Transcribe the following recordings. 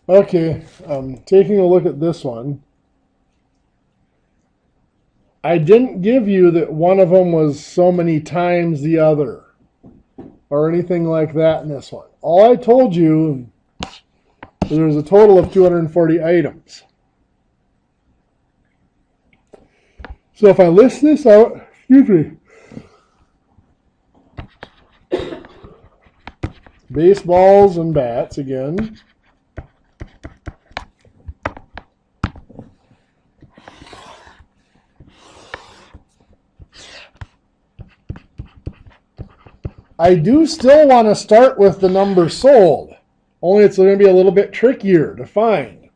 Okay, taking a look at this one. I didn't give you that one of them was so many times the other or anything like that in this one. All I told you is there's a total of 240 items. So if I list this out, excuse me, baseballs and bats again. I do still want to start with the number sold, only it's going to be a little bit trickier to find.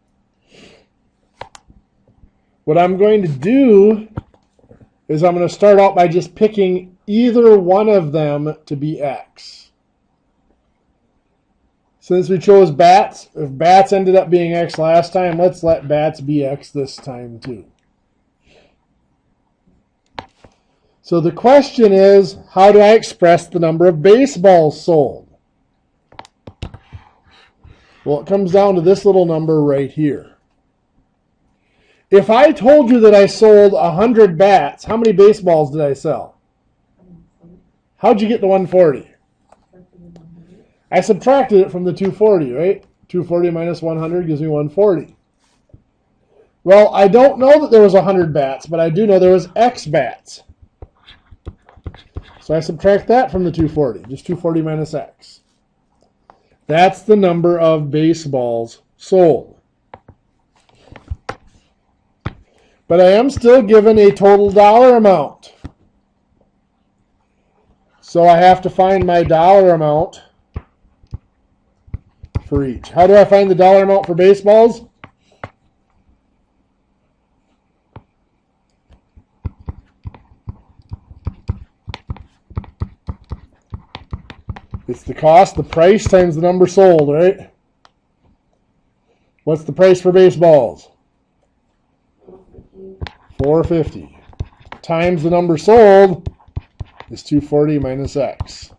What I'm going to do is I'm going to start out by just picking either one of them to be X. Since we chose bats, if bats ended up being X last time, let's let bats be X this time too. So the question is, how do I express the number of baseballs sold? Well, it comes down to this little number right here. If I told you that I sold 100 bats, how many baseballs did I sell? How'd you get the 140? I subtracted it from the 240, right? 240 minus 100 gives me 140. Well, I don't know that there was 100 bats, but I do know there was X bats. So I subtract that from the 240, just 240 minus X. That's the number of baseballs sold. But I am still given a total dollar amount. So I have to find my dollar amount for each. How do I find the dollar amount for baseballs? It's the cost, the price times the number sold, right? What's the price for baseballs? $4.50. Times the number sold is 240 minus X.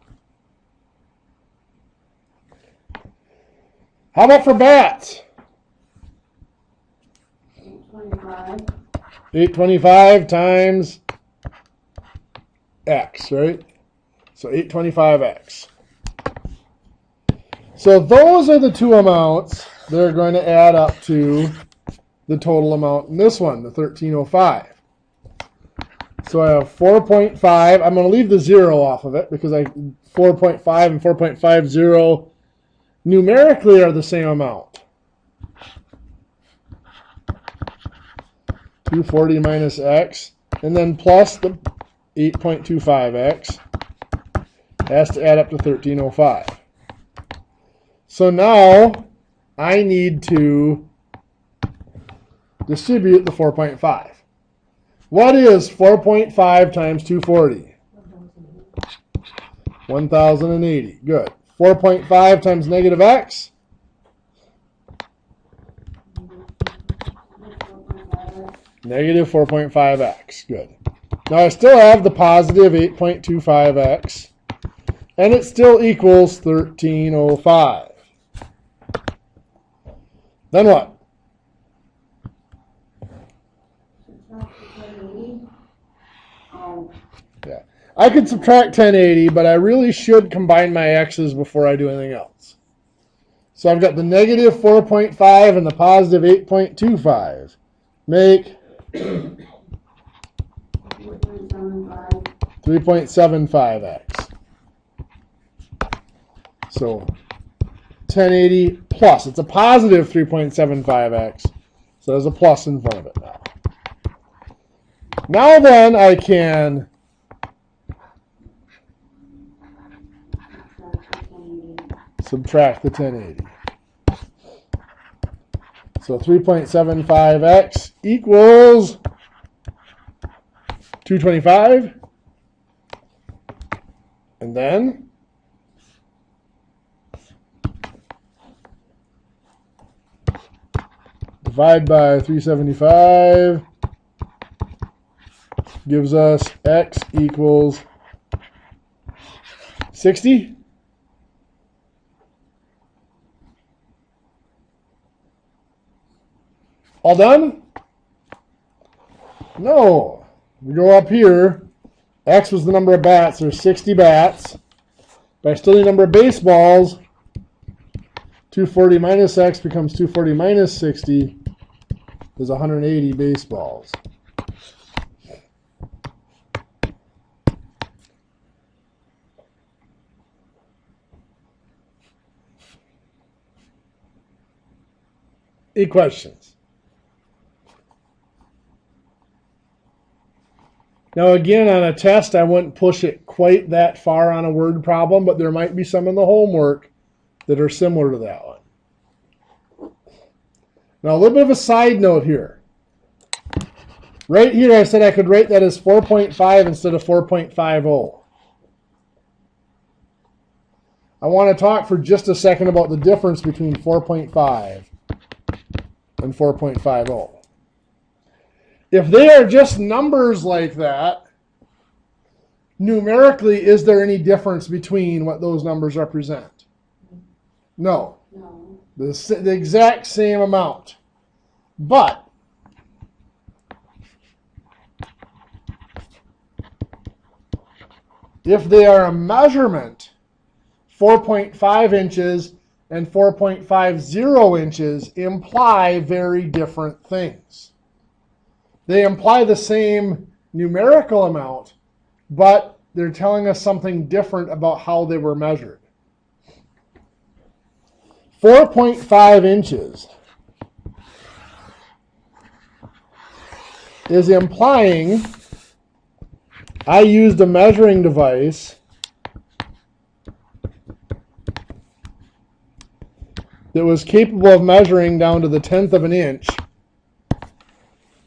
How about for bats? 825 times X, right? So 825X. So those are the two amounts that are going to add up to the total amount in this one, the 1305. So I have 4.5. I'm going to leave the 0 off of it because 4.5 and 4.50 numerically are the same amount. 240 minus X, and then plus the 8.25X has to add up to 1305. So now I need to distribute the 4.5. What is 4.5 times 240? 1,080. Good. 4.5 times negative X? Negative 4.5X. Good. Now I still have the positive 8.25X, and it still equals 1305. Then what? Yeah. I could subtract 1080, but I really should combine my x's before I do anything else. So I've got the negative 4.5 and the positive 8.25. Make 3.75x. So 1080 plus. It's a positive 3.75x. So there's a plus in front of it now. Now then, I can subtract the 1080. So 3.75x equals 225. And then divide by 375 gives us x equals 60. All done? No. We go up here. X was the number of bats. There's 60 bats. But I still need the number of baseballs. 240 minus X becomes 240 minus 60 is 180 baseballs. Any questions? Now again, on a test, I wouldn't push it quite that far on a word problem, but there might be some in the homework that are similar to that one. Now a little bit of a side note here. Right here I said I could rate that as 4.5 instead of 4.50. I want to talk for just a second about the difference between 4.5 and 4.50. If they are just numbers like that, numerically, is there any difference between what those numbers represent? No. No. The exact same amount. But if they are a measurement, 4.5 inches and 4.50 inches imply very different things. They imply the same numerical amount, but they're telling us something different about how they were measured. 4.5 inches is implying I used a measuring device that was capable of measuring down to the 1/10 of an inch.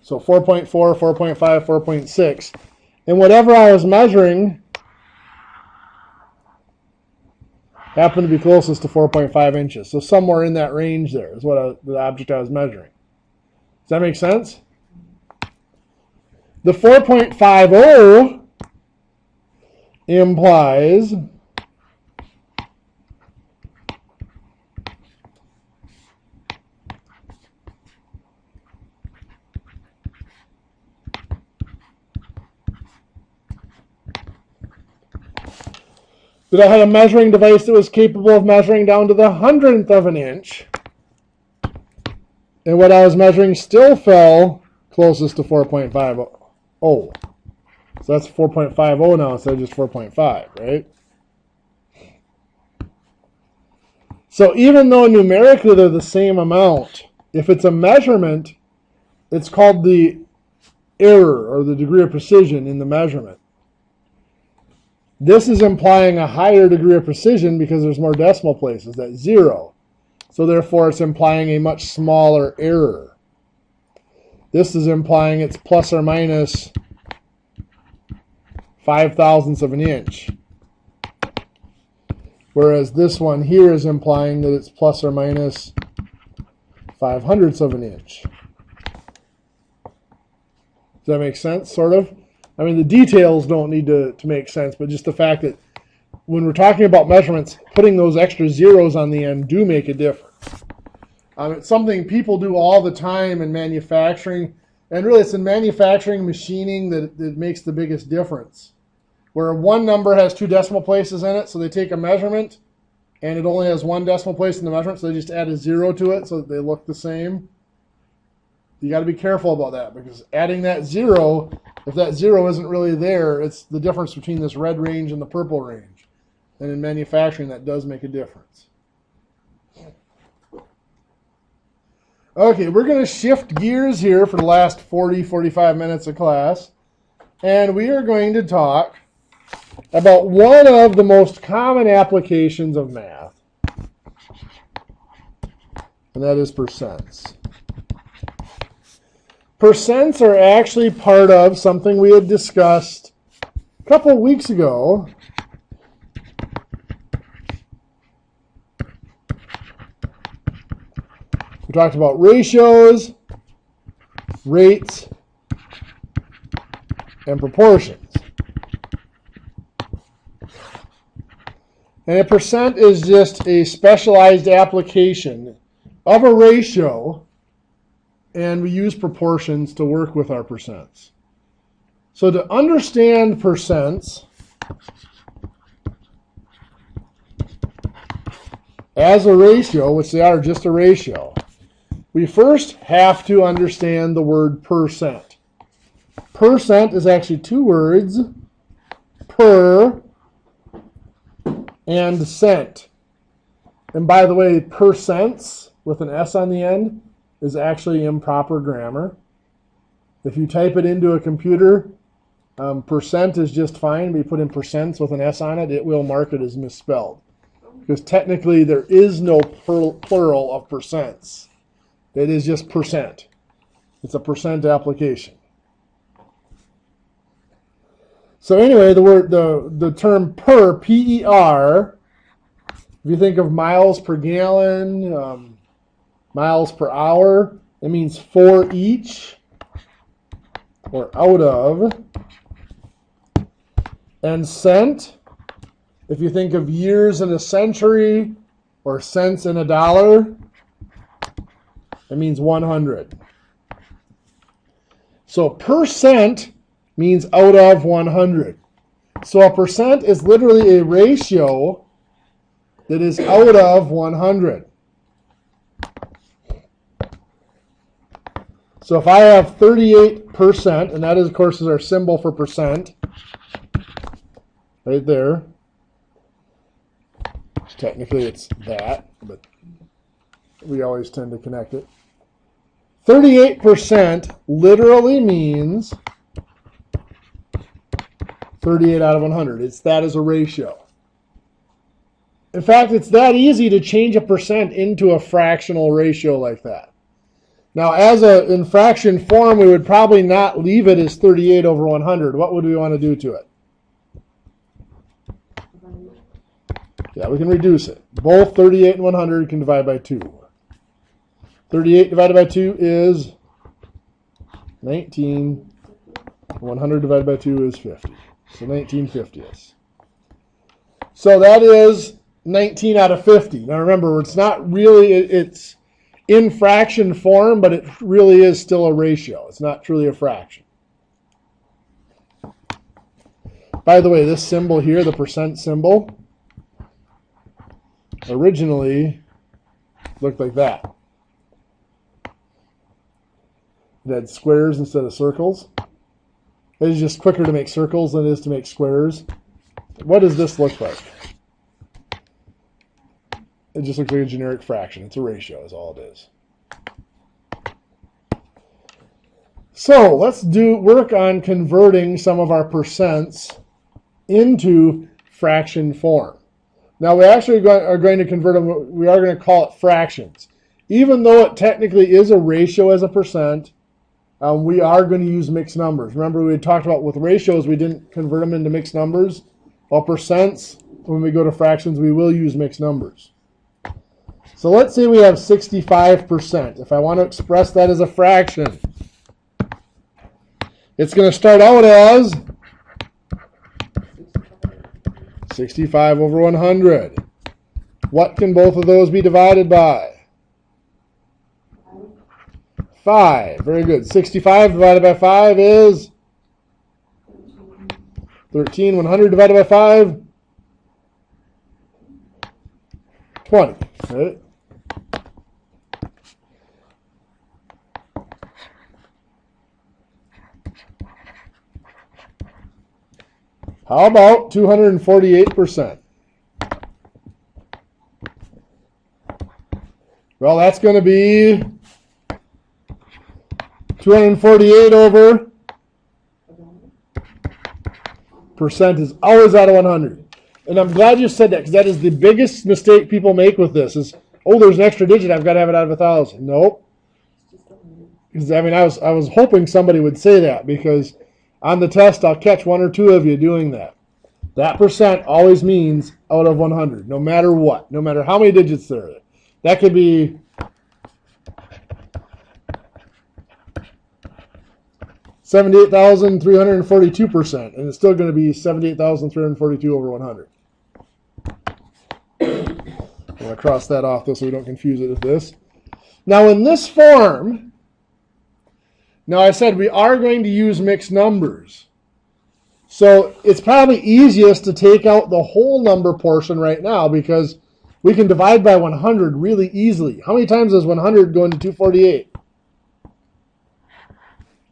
So 4.4, 4.5, 4.6. And whatever I was measuring happened to be closest to 4.5 inches. So somewhere in that range there is what the object I was measuring. Does that make sense? The 4.50 implies that I had a measuring device that was capable of measuring down to the 100th of an inch. And what I was measuring still fell closest to 4.50. So that's 4.50 now instead of just 4.5, right? So even though numerically they're the same amount, if it's a measurement, it's called the error or the degree of precision in the measurement. This is implying a higher degree of precision because there's more decimal places, that's 0. So therefore it's implying a much smaller error. This is implying it's plus or minus 0.005 of an inch. Whereas this one here is implying that it's plus or minus 0.05 of an inch. Does that make sense, sort of? I mean, the details don't need to make sense, but just the fact that when we're talking about measurements, putting those extra zeros on the end do make a difference. It's something people do all the time in manufacturing, and really it's in manufacturing machining that makes the biggest difference. Where one number has 2 decimal places in it, so they take a measurement, and it only has 1 decimal place in the measurement, so they just add a 0 to it so that they look the same. You got to be careful about that, because adding that 0, if that 0 isn't really there, it's the difference between this red range and the purple range. And in manufacturing, that does make a difference. Okay, we're going to shift gears here for the last 45 minutes of class, and we are going to talk about one of the most common applications of math, and that is percents. Percents are actually part of something we had discussed a couple of weeks ago. We talked about ratios, rates, and proportions. And a percent is just a specialized application of a ratio and we use proportions to work with our percents. So to understand percents as a ratio, which they are just a ratio, we first have to understand the word percent. Percent is actually two words, per and cent. And by the way, percents with an S on the end is actually improper grammar. If you type it into a computer, percent is just fine. But you put in percents with an S on it, it will mark it as misspelled. Because technically there is no plural of percents. It is just percent. It's a percent application. So anyway, the term per, P-E-R, if you think of miles per gallon, miles per hour, it means for each or out of. And cent, if you think of years in a century or cents in a dollar, it means 100. So percent means out of 100. So a percent is literally a ratio that is out of 100. So if I have 38%, and that is, of course, is our symbol for percent, right there. Technically it's that, but we always tend to connect it. 38% literally means 38 out of 100. It's that as a ratio. In fact, it's that easy to change a percent into a fractional ratio like that. Now, as in fraction form, we would probably not leave it as 38 over 100. What would we want to do to it? Yeah, we can reduce it. Both 38 and 100 can divide by 2. 38 divided by 2 is 19. 100 divided by 2 is 50. So 19/50ths. So that is 19 out of 50. Now remember, it's not really, it's in fraction form, but it really is still a ratio. It's not truly a fraction. By the way, this symbol here, the percent symbol, originally looked like that. It had squares instead of circles. It is just quicker to make circles than it is to make squares. What does this look like? It just looks like a generic fraction. It's a ratio is all it is. So let's work on converting some of our percents into fraction form. Now we actually are going to convert them, we are going to call it fractions. Even though it technically is a ratio as a percent, we are going to use mixed numbers. Remember we had talked about with ratios we didn't convert them into mixed numbers. While percents, when we go to fractions, we will use mixed numbers. So let's say we have 65%. If I want to express that as a fraction, it's going to start out as 65 over 100. What can both of those be divided by? 5. Very good. 65 divided by 5 is 13. 100 divided by 5? 20. Right? How about 248%? Well, that's going to be 248 over percent is always out of 100. And I'm glad you said that, because that is the biggest mistake people make with this is, oh, there's an extra digit, I've got to have it out of 1,000. Nope. Because I mean, I was hoping somebody would say that, because on the test I'll catch one or two of you doing that. That percent always means out of 100, no matter what, no matter how many digits there are. That could be 78,342%, and it's still going to be 78,342 over 100. I'm going to cross that off though so we don't confuse it with this. Now in this form, Now I said we are going to use mixed numbers. So it's probably easiest to take out the whole number portion right now because we can divide by 100 really easily. How many times does 100 go into 248?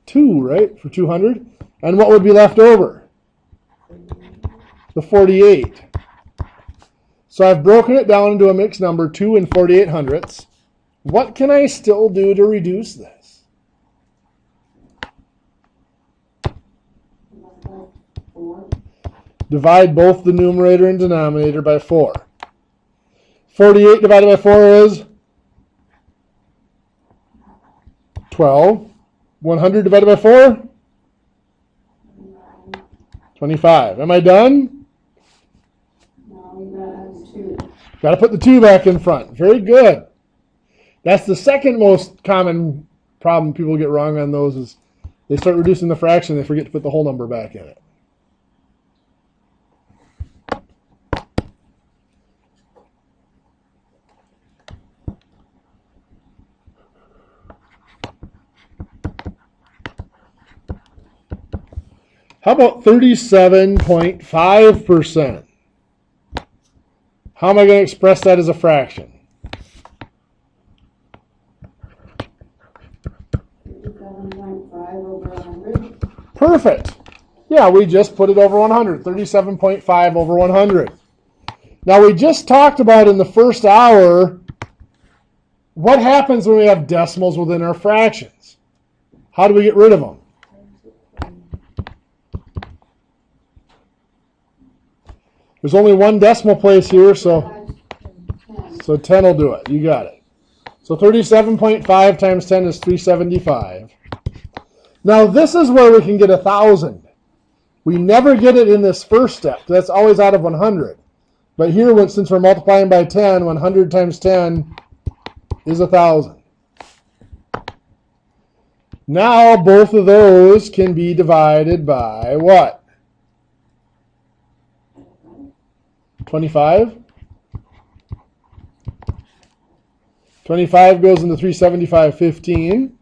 2, right, for 200? And what would be left over? The 48. So I've broken it down into a mixed number, 2 and 48 hundredths. What can I still do to reduce this? Divide both the numerator and denominator by 4. 48 divided by 4 is 12. 100 divided by 4? 25. Am I done? Got to put the 2 back in front. Very good. That's the second most common problem people get wrong on those is they start reducing the fraction and they forget to put the whole number back in it. How about 37.5%? How am I going to express that as a fraction? Perfect. Yeah, we just put it over 100. 37.5 over 100. Now we just talked about in the first hour what happens when we have decimals within our fractions. How do we get rid of them? There's only one decimal place here, so 10 will do it. You got it. So 37.5 times 10 is 375. Now this is where we can get 1,000. We never get it in this first step. That's always out of 100. But here, since we're multiplying by 10, 100 times 10 is 1,000. Now both of those can be divided by what? 25? 25 goes into 375, 15.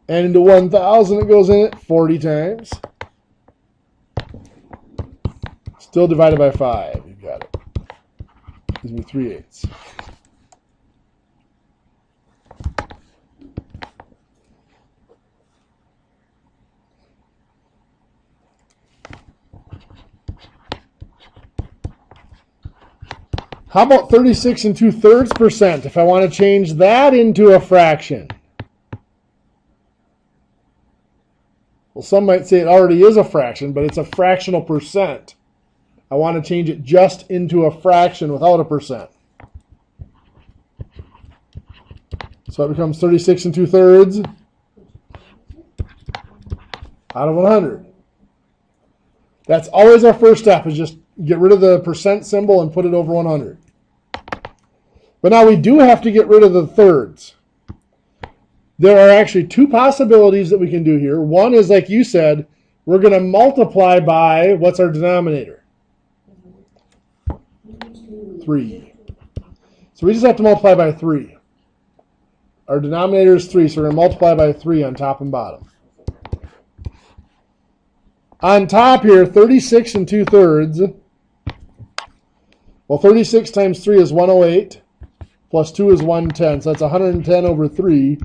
And into 1,000 it goes in it 40 times. Still divided by 5. You got it. Gives me 3/8. How about 36 2/3% if I want to change that into a fraction? Well, some might say it already is a fraction, but it's a fractional percent. I want to change it just into a fraction without a percent. So it becomes 36 2/3 out of 100. That's always our first step, is just get rid of the percent symbol and put it over 100. But now we do have to get rid of the thirds. There are actually two possibilities that we can do here. One is, like you said, we're going to multiply by, what's our denominator? 3. So we just have to multiply by 3. Our denominator is 3, so we're going to multiply by 3 on top and bottom. On top here, 36 2/3. Well, 36 times 3 is 108, plus 2 is 110, so that's 110 over 3.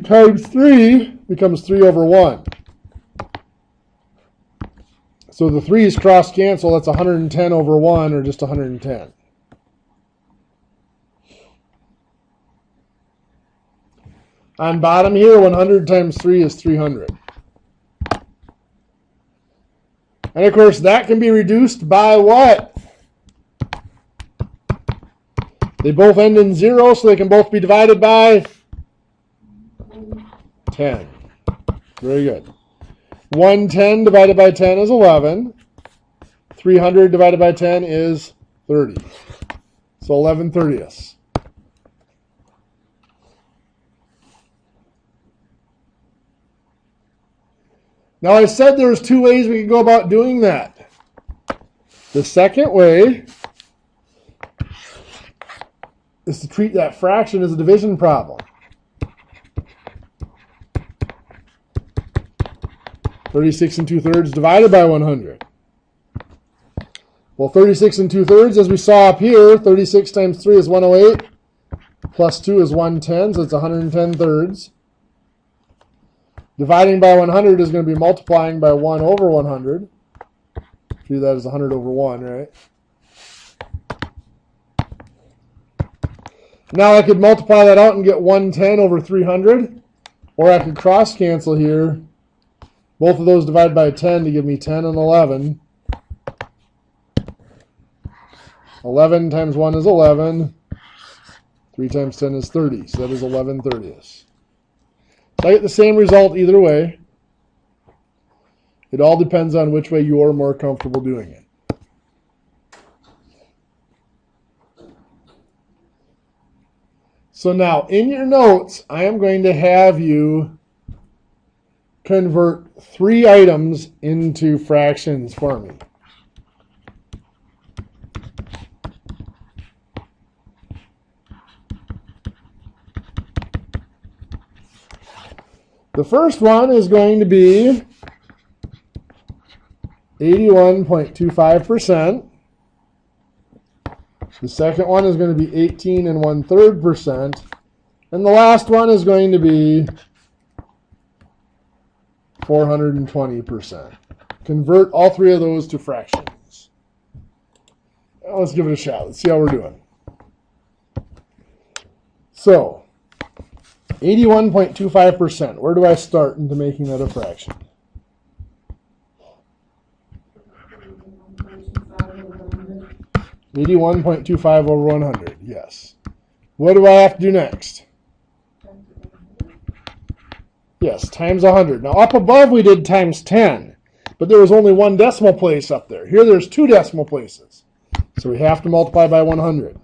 Times 3 becomes 3 over 1. So the 3's cross cancel, that's 110 over 1, or just 110. On bottom here, 100 times 3 is 300. And of course, that can be reduced by what? They both end in 0, so they can both be divided by 10. Very good. 110 divided by 10 is 11. 300 divided by 10 is 30. So 11/30. Now I said there's two ways we can go about doing that. The second way is to treat that fraction as a division problem. 36 and 2/3 divided by 100. Well, 36 and 2/3, as we saw up here, 36 times 3 is 108, plus 2 is 110, so it's 110 thirds. Dividing by 100 is going to be multiplying by 1 over 100. Do that as 100 over 1, right? Now I could multiply that out and get 110 over 300, or I could cross cancel here. Both of those divided by 10 to give me 10 and 11. 11 times 1 is 11. 3 times 10 is 30, so that is 11 thirtieths. So I get the same result either way. It all depends on which way you're more comfortable doing it. So now, in your notes, I am going to have you convert 3 items into fractions for me. The first one is going to be 81.25%. The second one is going to be 18 1/3%. And the last one is going to be 420%. Convert all 3 of those to fractions. Now let's give it a shot. Let's see how we're doing. So, 81.25%. Where do I start into making that a fraction? 81.25 over 100. Yes. What do I have to do next? Yes, times 100. Now up above we did times 10, but there was only 1 decimal place up there. Here there's 2 decimal places. So we have to multiply by 100.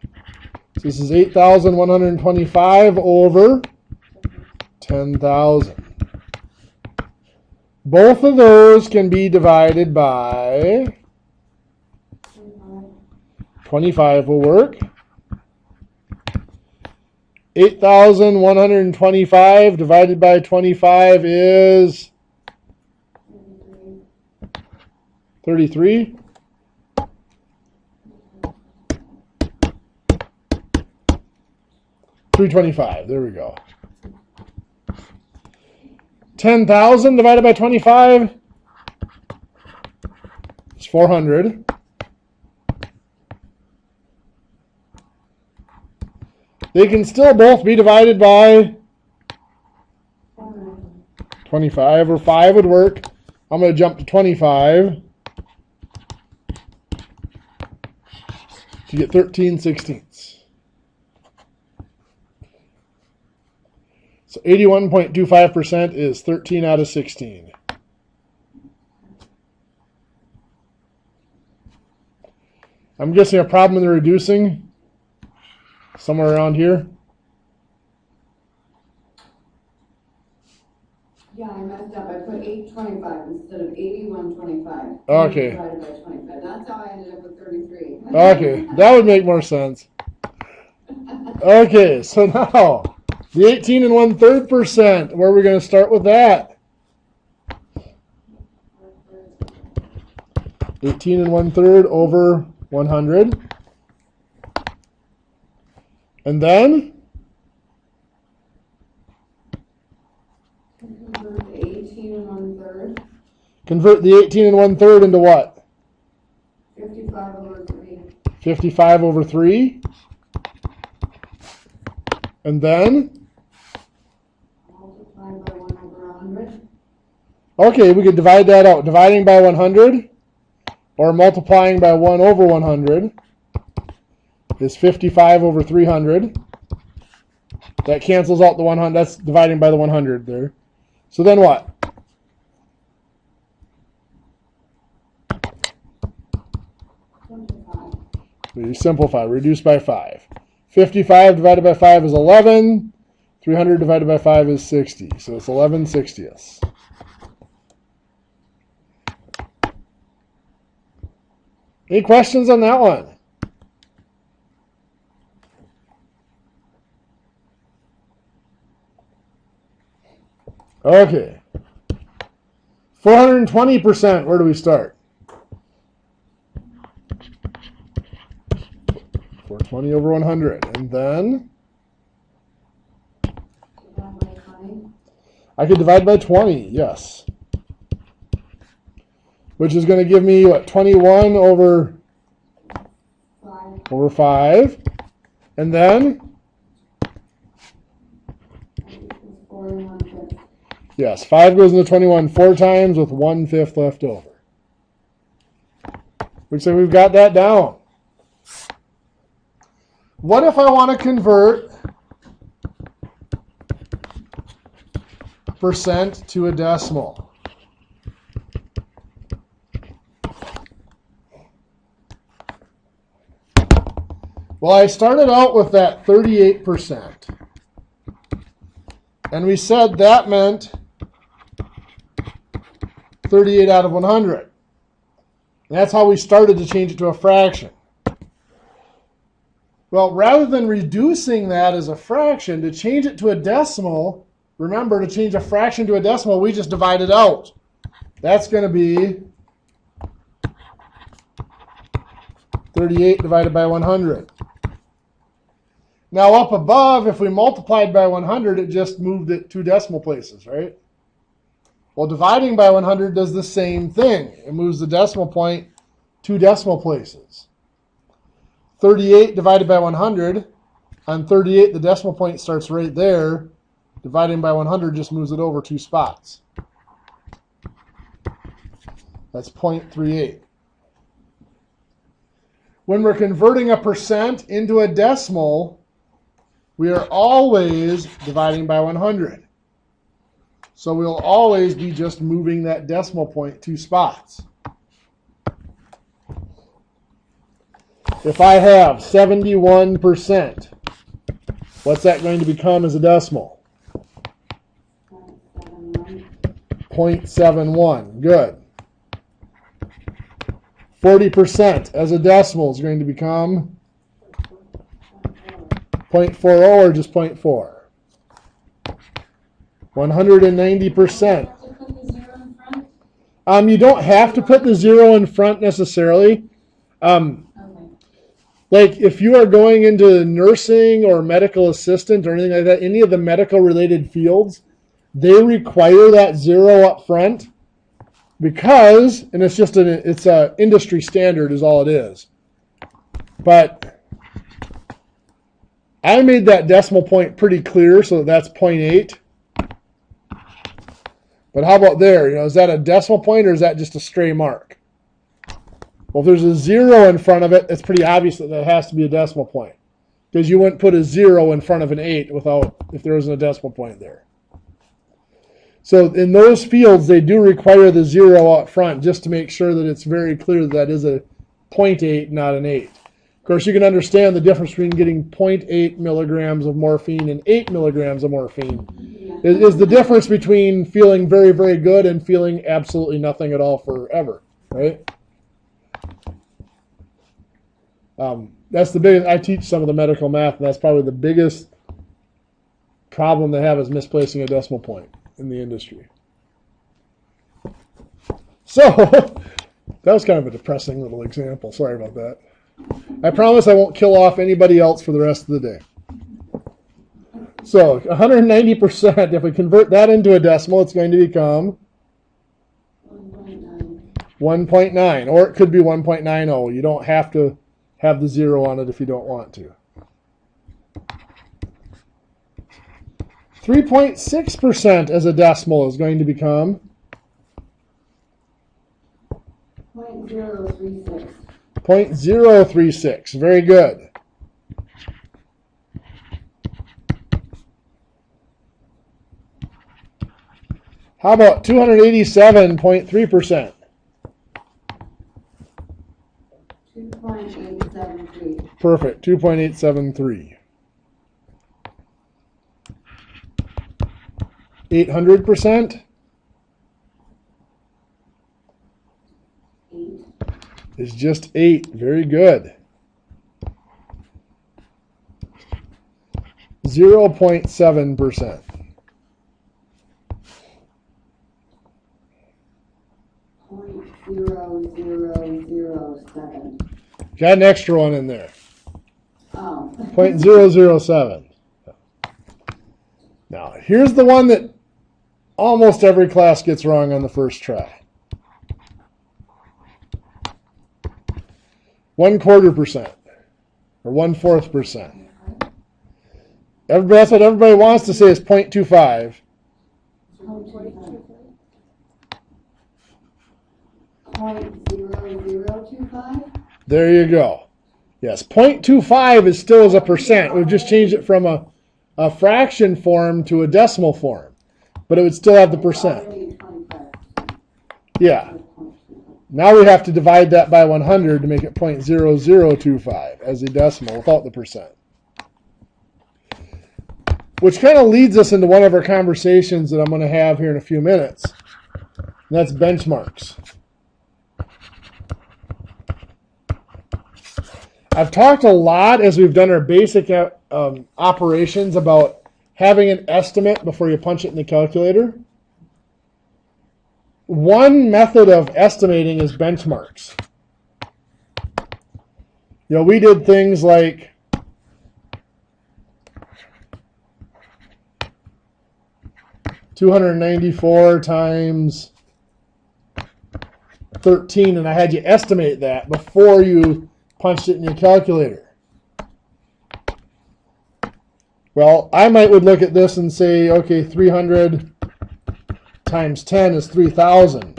So this is 8,125 over 10,000. Both of those can be divided by 25 will work. 8,125 divided by 25 is 33. 325. There we go. 10,000 divided by 25 is 400. They can still both be divided by 25, or 5 would work. I'm going to jump to 25 to get 13/16. So 81.25% is 13 out of 16. I'm guessing a problem in the reducing somewhere around here. Yeah, I messed up. I put 825 instead of 8125. Okay. Divided by 25. That's how I ended up with 33. Okay, that would make more sense. Okay, so now the 18 1/3%. Where are we going to start with that? 18 1/3 over 100. And then Convert the 18 1/3. Convert the 18 1/3 into what? 55 over 3. 55 over 3. And then? Multiply by 1 over 100. Okay, we could divide that out. Dividing by 100 or multiplying by 1 over 100 is 55 over 300. That cancels out the 100. That's dividing by the 100 there. So then what? We simplify. Reduce by 5. 55 divided by 5 is 11. 300 divided by 5 is 60. So it's 11/60. Any questions on that one? Okay. 420%, where do we start? 420 over 100. And then Divide by 20. I could divide by 20, yes. Which is going to give me, what, 21 over 5. And then? 4 and 1/5. Yes, 5 goes into 21 4 times with 1/5 left over. Looks like we've got that down. What if I want to convert percent to a decimal? Well, I started out with that 38%. And we said that meant 38 out of 100. And that's how we started to change it to a fraction. Well, rather than reducing that as a fraction, to change it to a decimal, remember, to change a fraction to a decimal, we just divide it out. That's going to be 38 divided by 100. Now up above, if we multiplied by 100, it just moved it 2 decimal places, right? Well, dividing by 100 does the same thing. It moves the decimal point 2 decimal places. 38 divided by 100. On 38, the decimal point starts right there. Dividing by 100 just moves it over 2 spots. That's 0.38. When we're converting a percent into a decimal, we are always dividing by 100. So we'll always be just moving that decimal point 2 spots. If I have 71%, what's that going to become as a decimal? 0.71. Good. 40% as a decimal is going to become 0.40 or just 0.4. 190%. You don't have to put the 0 in front necessarily. Like if you are going into nursing or medical assistant or anything like that, any of the medical related fields, they require that 0 up front because, and it's just it's a industry standard is all it is. But I made that decimal point pretty clear, so that's 0.8. But how about there? Is that a decimal point or is that just a stray mark? Well, if there's a 0 in front of it, it's pretty obvious that has to be a decimal point. Because you wouldn't put a 0 in front of an 8 if there wasn't a decimal point there. So in those fields, they do require the 0 up front just to make sure that it's very clear that that is a 0.8, not an 8. Of course, you can understand the difference between getting 0.8 milligrams of morphine and 8 milligrams of morphine is the difference between feeling very, very good and feeling absolutely nothing at all forever, right? That's the biggest. I teach some of the medical math, and that's probably the biggest problem they have is misplacing a decimal point in the industry. So that was kind of a depressing little example. Sorry about that. I promise I won't kill off anybody else for the rest of the day. So 190%, if we convert that into a decimal, it's going to become 1.9, or it could be 1.90. You don't have to have the 0 on it if you don't want to. 3.6% as a decimal is going to become 0.036. 0.036. Very good. How about 287.3%? 2.873. Perfect. 2.873. 800%? 8. Is just 8. Very good. 0.7%. Got an extra one in there. Oh. 0.007. Now, here's the one that almost every class gets wrong on the first try. 1/4%, or 1/4%. That's what everybody wants to say is 0.25. 0.0025? There you go. Yes, 0.25 is still as a percent. We've just changed it from a fraction form to a decimal form. But it would still have the percent. Yeah. Now we have to divide that by 100 to make it 0.0025 as a decimal without the percent. Which kind of leads us into one of our conversations that I'm going to have here in a few minutes. And that's benchmarks. I've talked a lot as we've done our basic operations about having an estimate before you punch it in the calculator. One method of estimating is benchmarks. We did things like $294 times 13, and I had you estimate that before you punched it in your calculator. Well, I would look at this and say, okay, 300 times 10 is 3,000.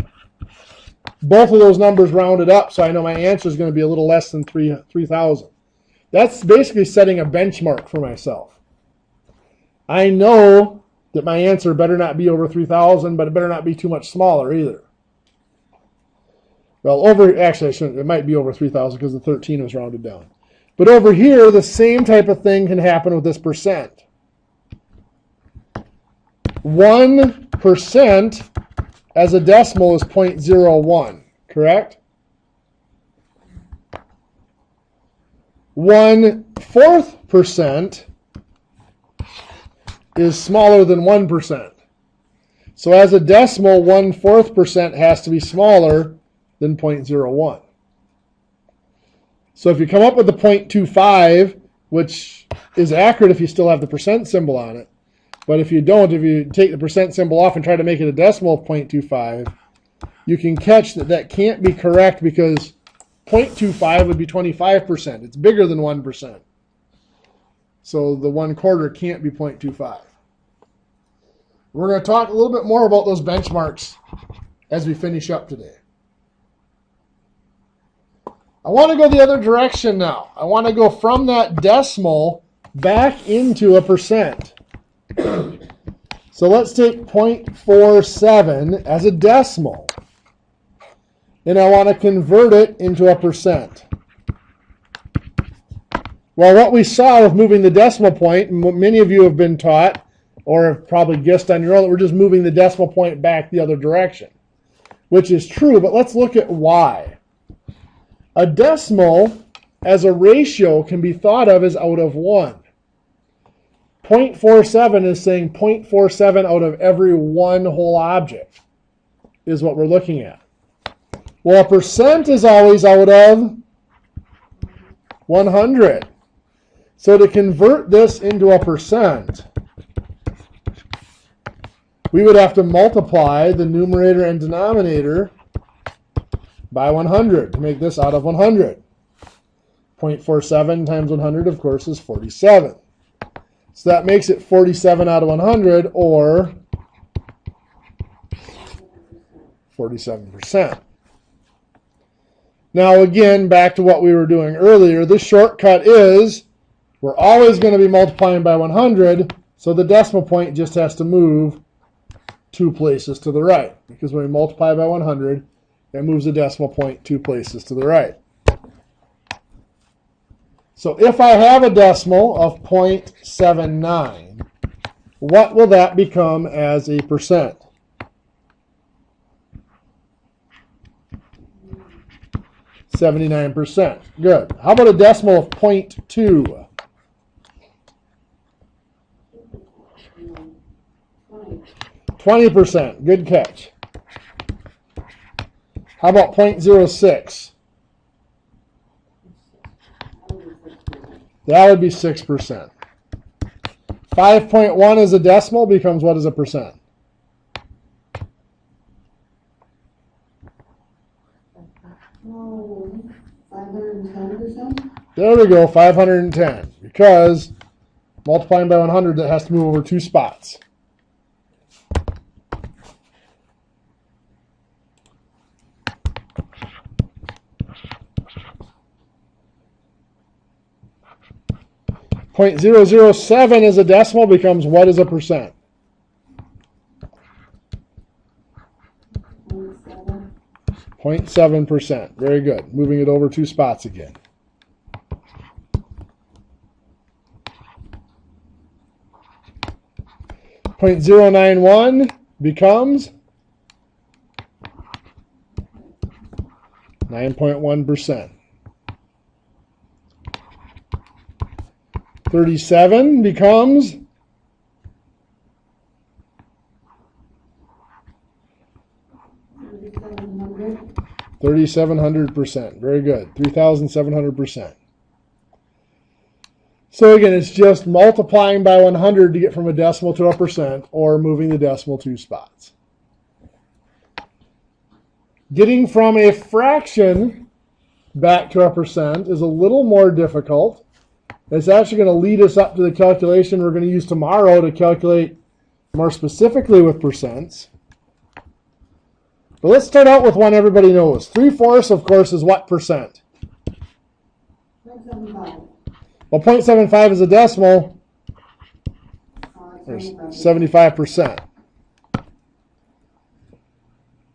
Both of those numbers rounded up, so I know my answer is going to be a little less than 3,000. That's basically setting a benchmark for myself. I know that my answer better not be over 3,000, but it better not be too much smaller either. Well, actually, I shouldn't. It might be over 3,000 because the 13 was rounded down. But over here, the same type of thing can happen with this percent. 1% as a decimal is 0.01, correct? 1/4% is smaller than 1%. So as a decimal, 1/4% has to be smaller than 0.01. So if you come up with the 0.25, which is accurate if you still have the percent symbol on it, but if you don't, if you take the percent symbol off and try to make it a decimal of 0.25, you can catch that can't be correct because 0.25 would be 25%. It's bigger than 1%. So the 1/4 can't be 0.25. We're going to talk a little bit more about those benchmarks as we finish up today. I want to go the other direction now. I want to go from that decimal back into a percent. So let's take 0.47 as a decimal. And I want to convert it into a percent. Well, what we saw with moving the decimal point, many of you have been taught, or have probably guessed on your own, that we're just moving the decimal point back the other direction, which is true, but let's look at why. A decimal as a ratio can be thought of as out of 1. 0.47 is saying 0.47 out of every one whole object is what we're looking at. Well, a percent is always out of 100. So to convert this into a percent, we would have to multiply the numerator and denominator by 100 to make this out of 100. 0.47 times 100, of course, is 47. So that makes it 47 out of 100, or 47%. Now again, back to what we were doing earlier, the shortcut is we're always going to be multiplying by 100, so the decimal point just has to move 2 places to the right, because when we multiply by 100, it moves the decimal point 2 places to the right. So if I have a decimal of 0.79, what will that become as a percent? 79%. Good. How about a decimal of 0.2? 20%. Good catch. How about 0.06? That would be 6%. 5.1 as a decimal becomes what as a percent? Oh, 510%? There we go, 510. Because multiplying by 100, that has to move over 2 spots. .007 as a decimal becomes what as a percent? 0.7%. Very good. Moving it over 2 spots again. .091 becomes 9.1%. 37 becomes 3,700%. Very good. 3,700%. So again, it's just multiplying by 100 to get from a decimal to a percent, or moving the decimal 2 spots. Getting from a fraction back to a percent is a little more difficult. It's actually going to lead us up to the calculation we're going to use tomorrow to calculate more specifically with percents. But let's start out with one everybody knows. 3/4, of course, is what percent? 0.75. Well, 0.75 is a decimal. There's 75%.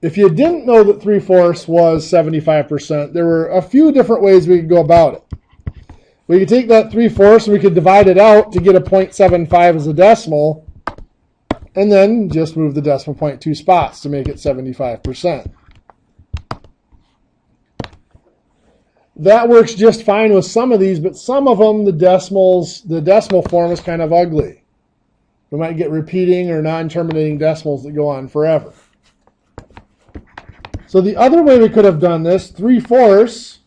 If you didn't know that 3/4 was 75%, there were a few different ways we could go about it. We could take that 3/4 and we could divide it out to get a 0.75 as a decimal, and then just move the decimal point 2 spots to make it 75%. That works just fine with some of these, but some of them, the decimal form is kind of ugly. We might get repeating or non-terminating decimals that go on forever. So the other way we could have done this, 3/4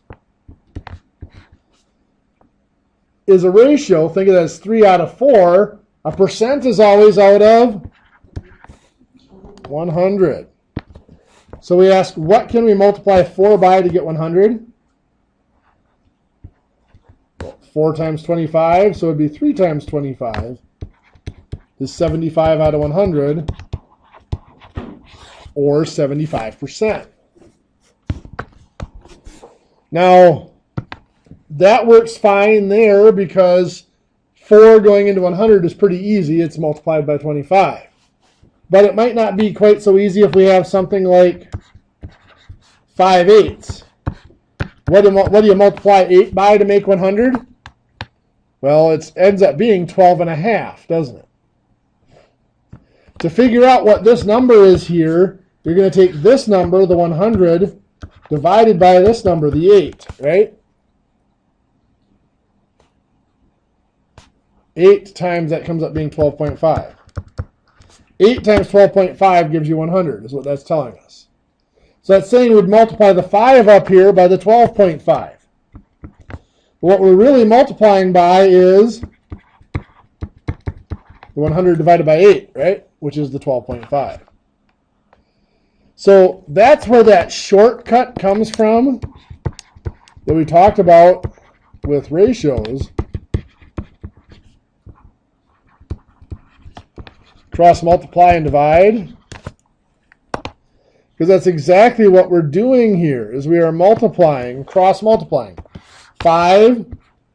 is a ratio. Think of it as 3 out of 4. A percent is always out of 100. So we ask, what can we multiply 4 by to get 100? 4 times 25, so it would be 3 times 25 is 75 out of 100, or 75%. Now, that works fine there because 4 going into 100 is pretty easy. It's multiplied by 25. But it might not be quite so easy if we have something like 5/8. What do you multiply 8 by to make 100? Well, it ends up being 12.5, doesn't it? To figure out what this number is here, you're going to take this number, the 100, divided by this number, the 8, right? 8 times that comes up being 12.5. 8 times 12.5 gives you 100, is what that's telling us. So that's saying we'd multiply the 5 up here by the 12.5. What we're really multiplying by is the 100 divided by 8, right? Which is the 12.5. So that's where that shortcut comes from that we talked about with ratios. Cross multiply and divide. Because that's exactly what we're doing here, is we are multiplying, cross multiplying. 5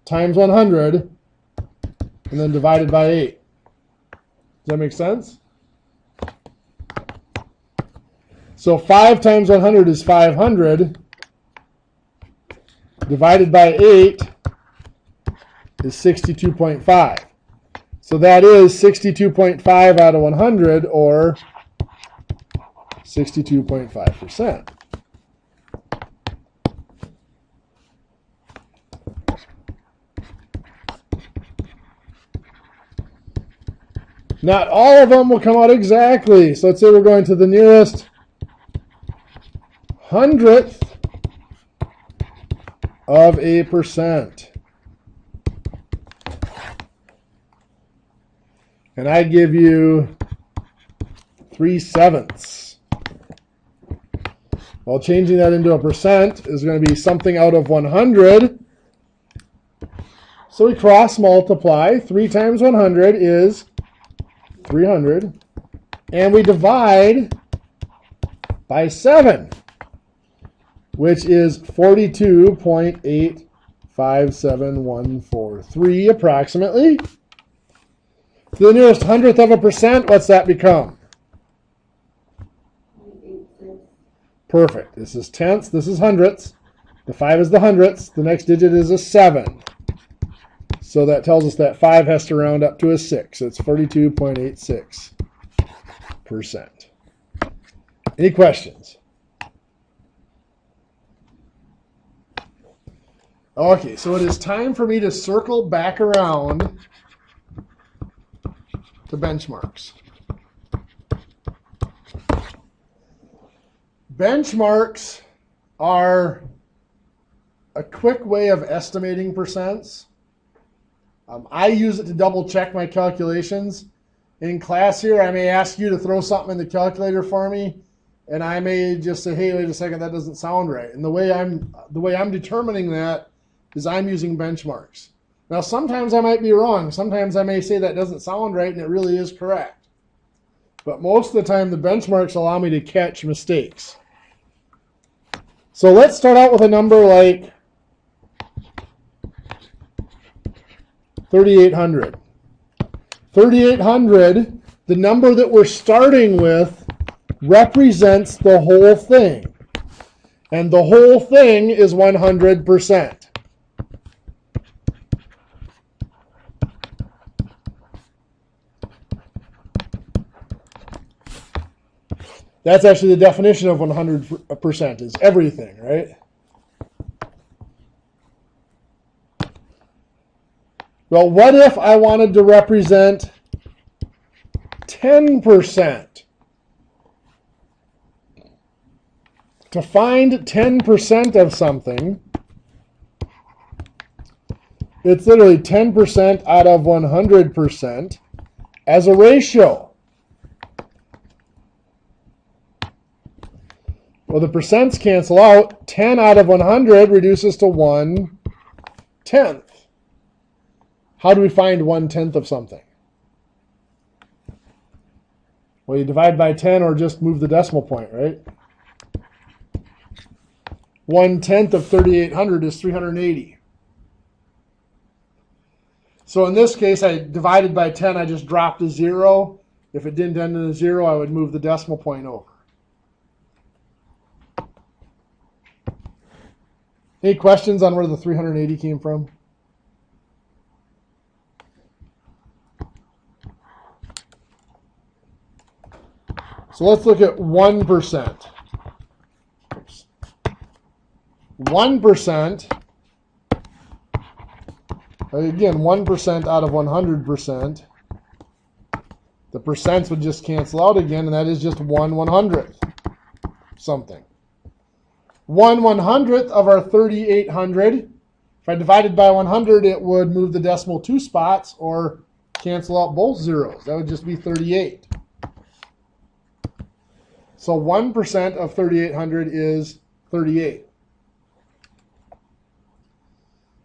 times 100 and then divided by 8. Does that make sense? So 5 times 100 is 500. Divided by 8 is 62.5. So that is 62.5 out of 100, or 62.5%. Not all of them will come out exactly. So let's say we're going to the nearest 100th of a percent. and I give you 3/7. Well, changing that into a percent is going to be something out of 100. So we cross multiply. 3 times 100 is 300. And we divide by 7, which is 42.857143 approximately. To the nearest hundredth of a percent, what's that become? 0.86. Perfect. This is tenths, this is hundredths. The 5 is the hundredths. The next digit is a 7. So that tells us that 5 has to round up to a 6. It's 42.86%. Any questions? Okay, so it is time for me to circle back around to benchmarks. Benchmarks are a quick way of estimating percents. I use it to double check my calculations. In class here, I may ask you to throw something in the calculator for me, and I may just say, hey, wait a second, that doesn't sound right. And the way I'm determining that is I'm using benchmarks. Now, sometimes I might be wrong. Sometimes I may say that doesn't sound right, and it really is correct. But most of the time, the benchmarks allow me to catch mistakes. So let's start out with a number like 3,800. 3,800, the number that we're starting with, represents the whole thing. And the whole thing is 100%. That's actually the definition of 100%, is everything, right? Well, what if I wanted to represent 10%? To find 10% of something, it's literally 10% out of 100% as a ratio. Well, the percents cancel out. 10 out of 100 reduces to 1/10. How do we find 1/10 of something? Well, you divide by 10 or just move the decimal point, right? 1/10 of 3,800 is 380. So in this case, I divided by 10, I just dropped a 0. If it didn't end in a 0, I would move the decimal point over. Any questions on where the 380 came from? So let's look at 1%. 1%, again, 1% out of 100%. The percents would just cancel out again, and that is just 1/100th something. 1/100th of our 3,800. If I divided by 100, it would move the decimal 2 spots or cancel out both zeros. That would just be 38. So 1% of 3,800 is 38.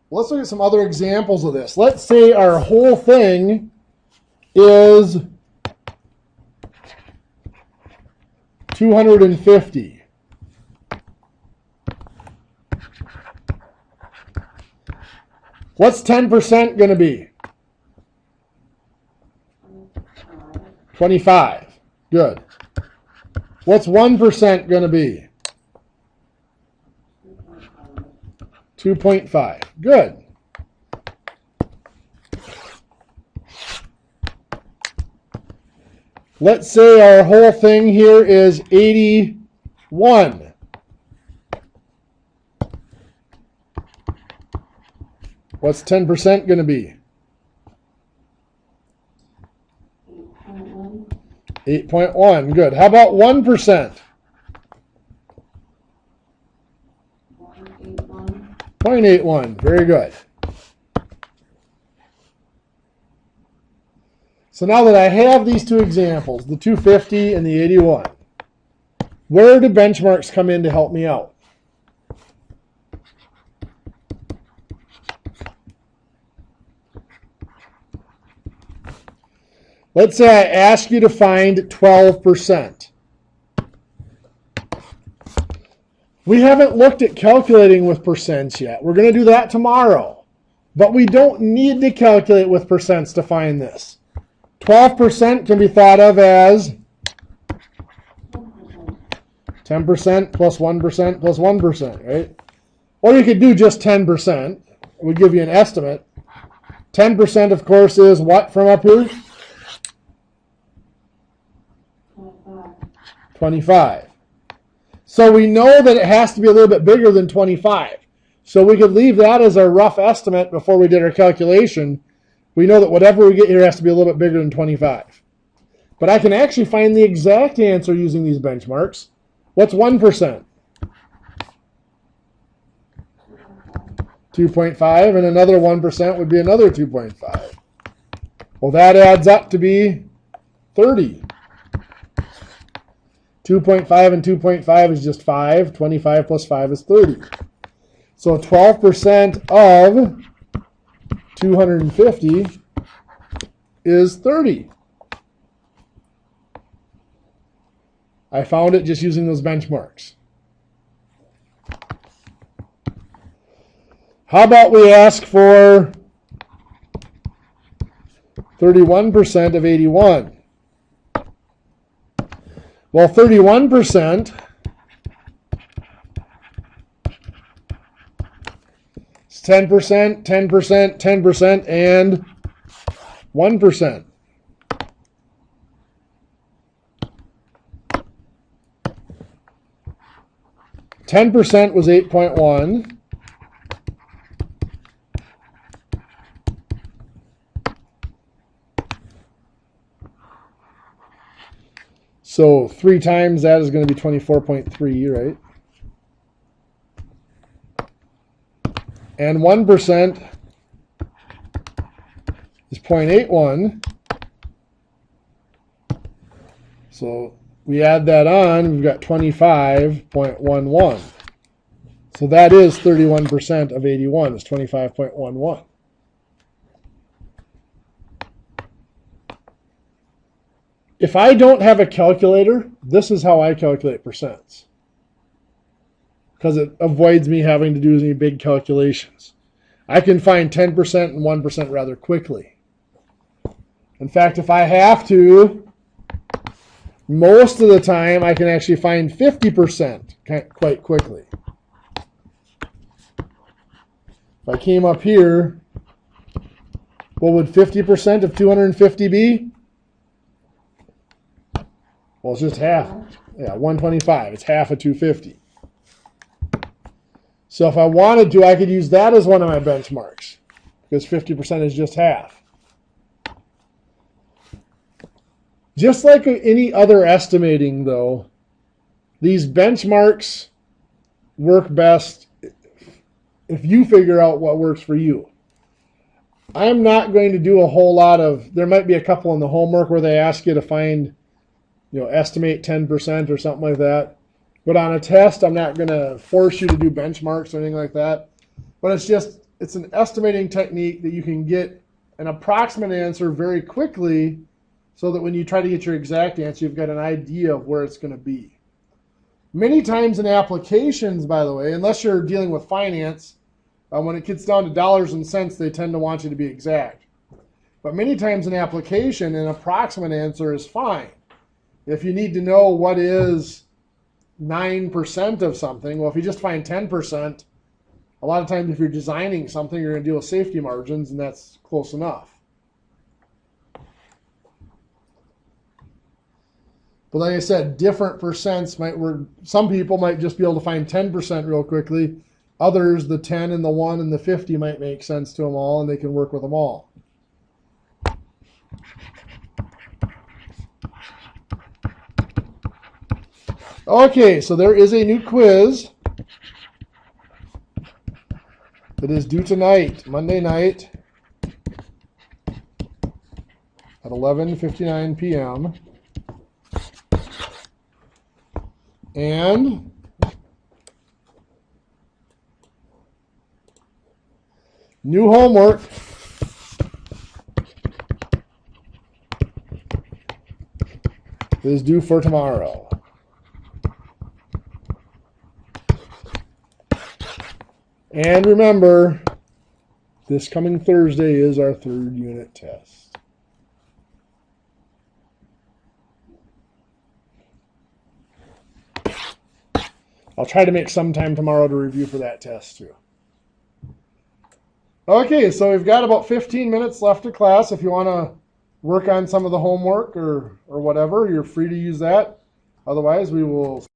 Let's look at some other examples of this. Let's say our whole thing is 250. What's 10% going to be? 25. Good. What's 1% going to be? 2.5. Good. Let's say our whole thing here is 81. What's 10% going to be? 8.1. 8.1. Good. How about 1%? 0.81. 0.81. Very good. So now that I have these two examples, the 250 and the 81, where do benchmarks come in to help me out? Let's say I ask you to find 12%. We haven't looked at calculating with percents yet. We're going to do that tomorrow. But we don't need to calculate with percents to find this. 12% can be thought of as 10% plus 1% plus 1%, right? Or you could do just 10%. It would give you an estimate. 10%, of course, is what from up here? 25. So we know that it has to be a little bit bigger than 25. So we could leave that as our rough estimate before we did our calculation. We know that whatever we get here has to be a little bit bigger than 25. But I can actually find the exact answer using these benchmarks. What's 1%? 2.5, and another 1% would be another 2.5. Well, that adds up to be 30. 2.5 and 2.5 is just 5. 25 plus 5 is 30. So 12% of 250 is 30. I found it just using those benchmarks. How about we ask for 31% of 81? Well, 31% is 10%, 10%, 10%, and 1%. Ten percent was 8.1. So 3 times that is going to be 24.3, right? And 1% is 0.81. So we add that on, we've got 25.11. So that is 31% of 81 is 25.11. If I don't have a calculator, this is how I calculate percents. Because it avoids me having to do any big calculations. I can find 10% and 1% rather quickly. In fact, if I have to, most of the time I can actually find 50% quite quickly. If I came up here, what would 50% of 250 be? Well, it's just half. Yeah, 125. It's half of 250. So if I wanted to, I could use that as one of my benchmarks because 50% is just half. Just like any other estimating, though, these benchmarks work best if you figure out what works for you. I'm not going to do a whole lot of, there might be a couple in the homework where they ask you to find, estimate 10% or something like that. But on a test, I'm not going to force you to do benchmarks or anything like that. But it's an estimating technique that you can get an approximate answer very quickly so that when you try to get your exact answer, you've got an idea of where it's going to be. Many times in applications, by the way, unless you're dealing with finance, when it gets down to dollars and cents, they tend to want you to be exact. But many times in application, an approximate answer is fine. If you need to know what is 9% of something, well, if you just find 10%, a lot of times if you're designing something, you're going to deal with safety margins, and that's close enough. But like I said, different percents might work. Some people might just be able to find 10% real quickly. Others, the 10 and the 1 and the 50 might make sense to them all, and they can work with them all. Okay, so there is a new quiz that is due tonight, Monday night. at 11:59 p.m. And new homework is due for tomorrow. And remember, this coming Thursday is our third unit test. I'll try to make some time tomorrow to review for that test too. Okay, so we've got about 15 minutes left of class. If you want to work on some of the homework or whatever, you're free to use that. Otherwise, we will